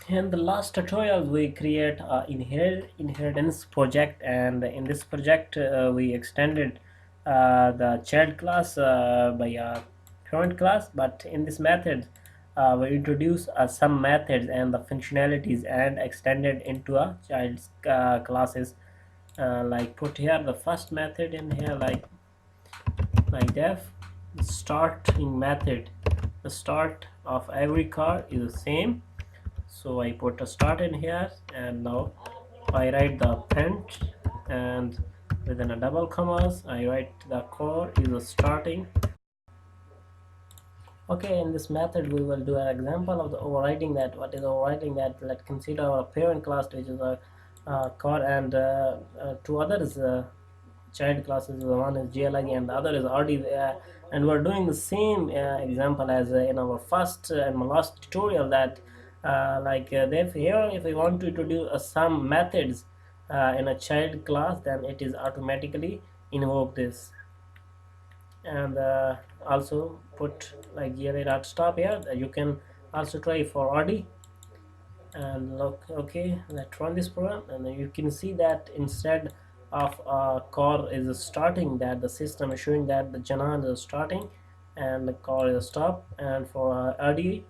In the last tutorial, we create a inheritance project, and in this project, we extended the child class by a parent class. But in this method, we introduce some methods and the functionalities and extended into a child's classes. Like put here the first method in here, like def starting method. The start of every car is the same, so I put a start in here, and now I write the print, and within a double commas I write the core is a starting. Okay, in this method we will do an example of the overriding. That what is overriding, that let's consider our parent class, which is a core, and two others child classes. One is GLI and the other is RD, and we're doing the same example as in our first and last tutorial. That here, if we want to introduce some methods in a child class, then it is automatically invoke this. And also put like GLI dot stop here. You can also try for RD. And look, okay, let's run this program, and you can see that instead of core is starting, that the system is showing that the Janan is starting and the core is stop. And for RD,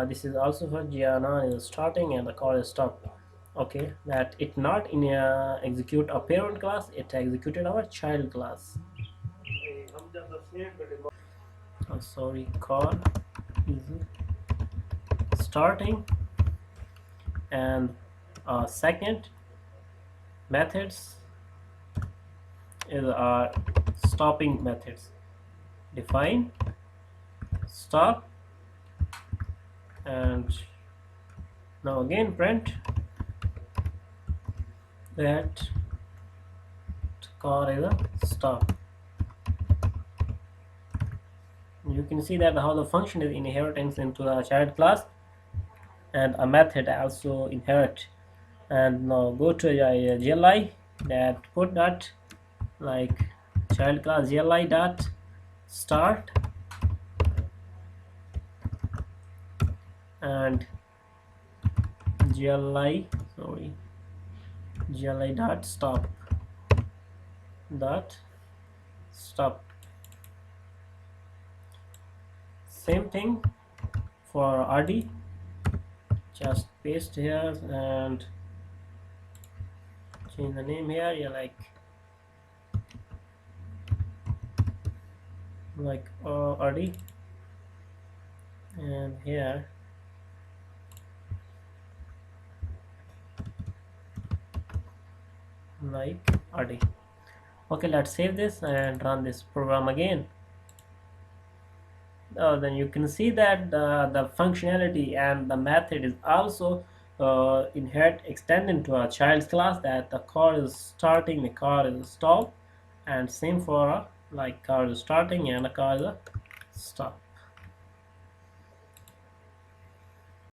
this is also for Janan is starting and the core is stop. Okay, that it not in execute a parent class, it executed our child class. Oh, sorry, core is starting, and second methods is our stopping methods. Define, stop, and now again print that car is a stop. You can see that how the function is inheritance into a child class, and a method also inherit. And now go to GLI, that put that like child class GLI dot start, and GLI dot stop. Same thing for RD, just paste here and change the name here. You like RD, and here like RD. Okay, let's save this and run this program again. Then you can see that the functionality and the method is also inherit extended to a child's class, that the car is starting, the car is stop, and same for like car is starting and a car is a stop.